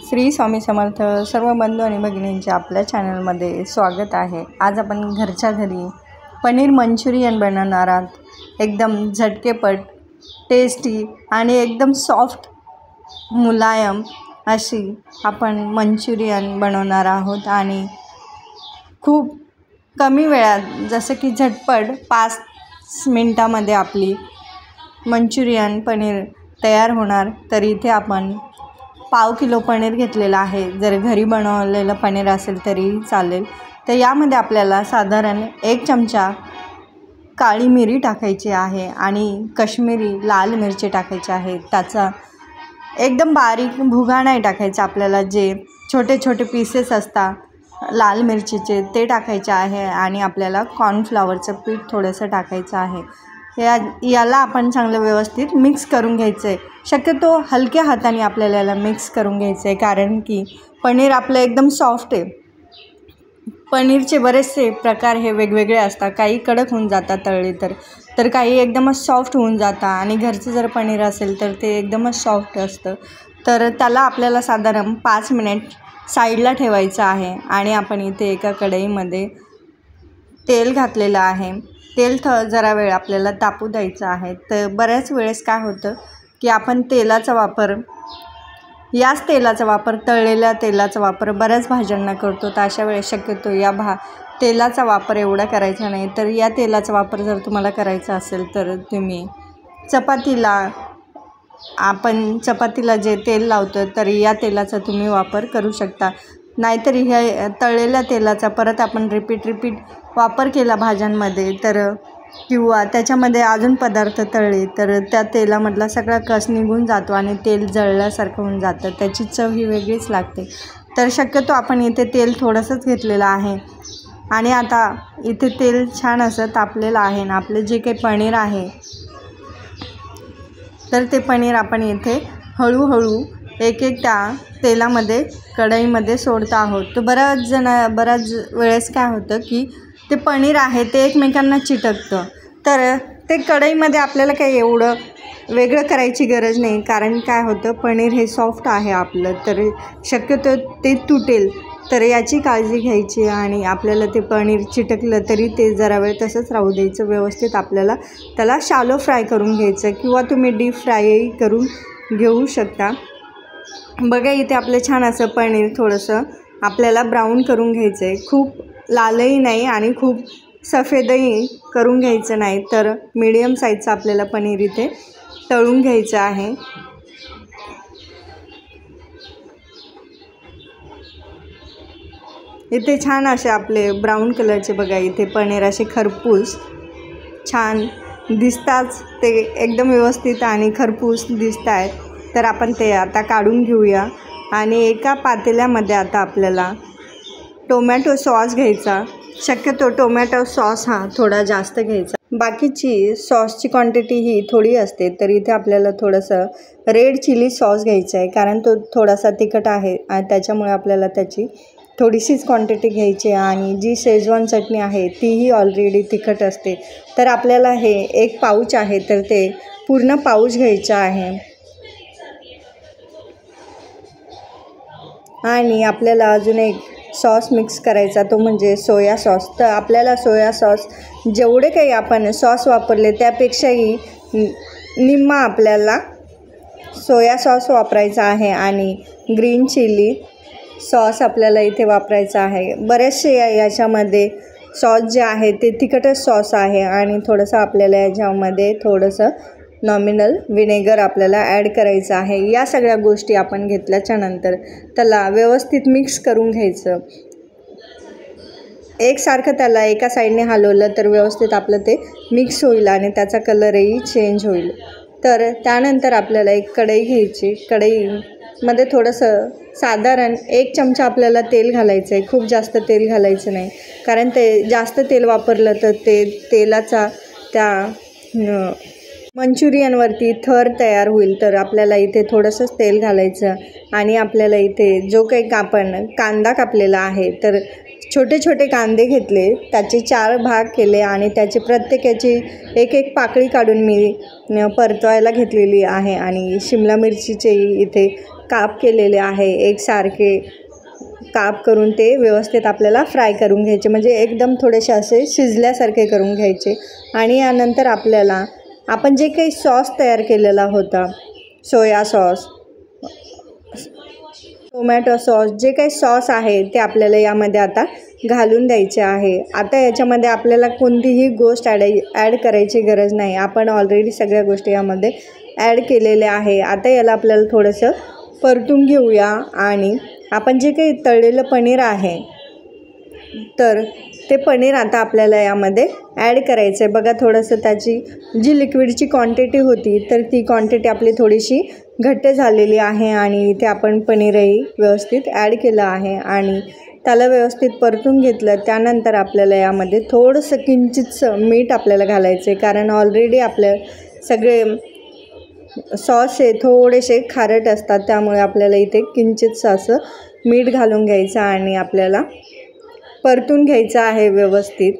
श्री स्वामी समर्थ सर्व बंधू आणि भगिनींचे आपल्या चॅनलमध्ये स्वागत आहे। आज आपण घरच्या घरी पनीर मंचुरियन बनवणार आहोत। एकदम झटकेपट, टेस्टी आणि एकदम सॉफ्ट मुलायम अशी आपण मंचुरियन बनवणार आहोत आणि खूप कमी वेळात जसं की झटपट 5 मिनिटांमध्ये आपली मंचुरियन पनीर तयार होणार। तर इथे आपण पाव किलो पनीर घेतलेला आहे। जर घरी बनवलेलं पनीर असेल तरी चालेल। तर यामध्ये आपल्याला साधारण 1 चमचा काळी मिरी टाकायची आहे आणि काश्मीरी लाल मिरची टाकायची आहे। त्याचा एकदम बारीक भुगा नाही टाकायचा आपल्याला, जे छोटे छोटे पीसेस असतात लाल मिरचीचे ते टाकायचे आहे आणि आपल्याला कॉर्नफ्लॉवरचं पीठ थोडंसं टाकायचं आहे। याला आपण चांगलं व्यवस्थित मिक्स करून घ्यायचं आहे। शक्यतो हलक्या हाताने आपल्याला याला मिक्स करून घ्यायचं आहे, कारण की पनीर आपलं एकदम सॉफ्ट आहे। पनीरचे बरेचसे प्रकार हे वेगवेगळे असतात, काही कडक होऊन जातात तळले तर काही एकदमच सॉफ्ट होऊन जातात आणि घरचं जर पनीर असेल तर ते एकदमच सॉफ्ट असतं। तर त्याला आपल्याला साधारण 5 मिनिट साईडला ठेवायचं आहे आणि आपण इथे एका कढईमध्ये तेल घातलेलं आहे। तेल जरा वेळ आपल्याला तापू द्यायचं आहे। तर बऱ्याच वेळेस काय होतं की आपण याच तेलाचा वापर तळलेल्या तेलाचा वापर बऱ्याच भाज्यांना करतो। तर अशा वेळेस शक्यतो तेलाचा वापर एवढा करायचा नाही। तर या तेलाचा वापर जर तुम्हाला करायचा असेल तर तुम्ही चपातीला जे तेल लावतो तर या तेलाचा तुम्ही वापर करू शकता। नाहीतर ह्या तळलेल्या तेलाचा परत आपण रिपीट वापर केला भाज्यांमध्ये किंवा त्याच्यामध्ये अजून पदार्थ तळले तर त्या तेलामधला सगळा कस निघून जातो आणि तेल जळल्यासारखं होऊन जातं। त्याची चव ही वेगळीच लागते। तर शक्यतो आपण इथे तेल थोडंसंच घेतलेलं आहे आणि आता इथे तेल छान असं तापलेलं आहे ना आपलं जे काही पनीर आहे, तर ते पनीर आपण इथे हळूहळू एक त्या तेलामध्ये कढईमध्ये सोडतो आहोत। तर बऱ्याच वेळेस काय होतं की ते पनीर आहे ते एकमेकांना चिटकतं। तर ते कढईमध्ये आपल्याला काही एवढं वेगळं करायची गरज नाही, कारण काय होतं पनीर हे सॉफ्ट आहे आपलं, तर शक्यतो ते तुटेल। तर याची काळजी घ्यायची आणि आपल्याला ते पनीर चिटकलं तरी ते जरा वेळ तसंच राहू द्यायचं। व्यवस्थित आपल्याला त्याला शॅलो फ्राय करून घ्यायचं किंवा तुम्ही डीप फ्रायही करून घेऊ शकता। बघा इथे आपलं छान असं पनीर थोडंसं आपल्याला ब्राऊन करून घ्यायचं आहे। खूप लालही नाही आणि खूप सफेदही करून घ्यायचं नाही, तर मीडियम साईजचं आपल्याला पनीर इथे तळून घ्यायचं आहे। इथे छान असे आपले ब्राऊन कलरचे बघा इथे पनीर असे खरपूस छान दिसतात, ते एकदम व्यवस्थित आणि खरपूस दिसत आहेत। तर आपण ते आता काढून घेऊया आणि एका पातेल्यामध्ये आता आपल्याला टोमॅटो सॉस घ्यायचा। शक्यतो टोमॅटो सॉस हा थोडा जास्त घ्यायचा, बाकीची सॉसची क्वांटिटी ही थोडी असते। तर इथे आपल्याला थोडंसं रेड चिली सॉस घ्यायचं आहे, कारण तो थोडासा तिखट आहे आणि त्याच्यामुळे आपल्याला त्याची थोडीशीच क्वांटिटी घ्यायची आहे। आणि जी शेजवान चटणी आहे तीही ऑलरेडी तिखट असते। तर आपल्याला हे 1 पाऊच आहे तर ते पूर्ण पाऊच घ्यायचं आहे आणि आपल्याला अजून एक सॉस मिक्स करायचा, तो म्हणजे सोया सॉस। तर आपल्याला सोया सॉस जेवढे काही आपण सॉस वापरले त्यापेक्षाही निम्मा आपल्याला सोया सॉस वापरायचा आहे आणि ग्रीन चिली सॉस आपल्याला इथे वापरायचा आहे। बरेचसे याच्यामध्ये सॉस जे आहे ते तिखटच सॉस आहे आणि थोडंसं आपल्याला याच्यामध्ये थोडंसं नॉमिनल विनेगर आपल्याला ॲड करायचं आहे। या सगळ्या गोष्टी आपण घेतल्याच्या नंतर त्याला व्यवस्थित मिक्स करून घ्यायचं। एकसारखं त्याला एका साईडने हलवलं तर व्यवस्थित आपलं ते मिक्स होईल आणि त्याचा कलरही चेंज होईल। तर त्यानंतर आपल्याला एक कढई घ्यायची। कढईमध्ये थोडंसं साधारण 1 चमचा आपल्याला तेल घालायचं आहे। खूप जास्त तेल घालायचं नाही, कारण ते जास्त तेल वापरलं तर ते तेलाचा त्या मंचुरियनवरती थर तयार होईल। तर आपल्याला इथे थोडंसंच तेल घालायचं आणि आपल्याला इथे जो काही कांदा कापलेला आहे, तर छोटे छोटे कांदे घेतले, त्याचे 4 भाग केले आणि त्याची प्रत्येकाची एक पाकळी काढून मी परतवायला घेतलेली आहे आणि शिमला मिरचीचे इथे काप केलेले आहे, एकसारखे काप करून ते व्यवस्थित आपल्याला फ्राय करून घ्यायचे, म्हणजे एकदम थोडेसे असे शिजल्यासारखे करून घ्यायचे. आणि यानंतर आपल्याला आपण जे काही सॉस तयार केलेला होता, सोया सॉस, टोमॅटो सॉस, जे काही सॉस आहे ते आपल्याला यामध्ये आता घालून द्यायचे आहे. आता याच्यामध्ये आपल्याला कोणतीही गोष्ट ॲड करायची गरज नाही. आपण ऑलरेडी सगळ्या गोष्टी यामध्ये ॲड केलेल्या आहे. आता याला आपल्याला थोडंसं परतून घेऊया. आणि आपण जे काही तळलेलं पनीर आहे तर ते पनीर आता आपल्याला यामध्ये ॲड करायचं आहे. बघा, थोडंसं त्याची जी लिक्विडची क्वांटिटी होती तर ती क्वांटिटी आपली थोडीशी घट्ट झालेली आहे. आणि इथे आपण पनीरही व्यवस्थित ॲड केलं आहे आणि त्याला व्यवस्थित परतून घेतलं. त्यानंतर आपल्याला यामध्ये थोडंसं किंचितसं मीठ आपल्याला घालायचं आहे, कारण ऑलरेडी आपले सगळे सॉस हे थोडेसे खारट असतात, त्यामुळे आपल्याला इथे किंचितसं असं मीठ घालून घ्यायचं आणि आपल्याला परतून घ्यायचं आहे व्यवस्थित.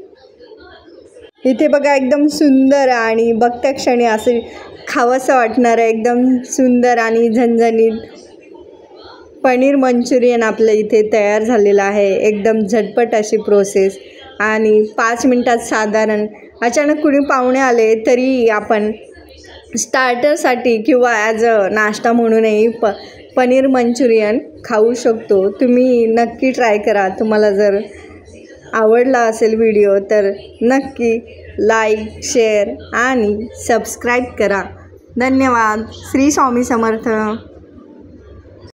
इथे बघा, एकदम सुंदर आणि बघत्या क्षणी असे खावंसं वाटणारं एकदम सुंदर आणि झणझणीत पनीर मंचुरियन आपलं इथे तयार झालेलं आहे. एकदम झटपट अशी प्रोसेस आणि 5 मिनटात साधारण. अचानक कुणी पाहुणे आले तरी आपण स्टार्टरसाठी किंवा ॲज अ नाश्ता म्हणूनही पनीर मंचुरियन खाऊ शकतो. तुम्ही नक्की ट्राय करा. तुम्हाला जर आवडला असेल व्हिडिओ तर नक्की लाईक, शेअर आणि सबस्क्राईब करा. धन्यवाद. श्री स्वामी समर्थ.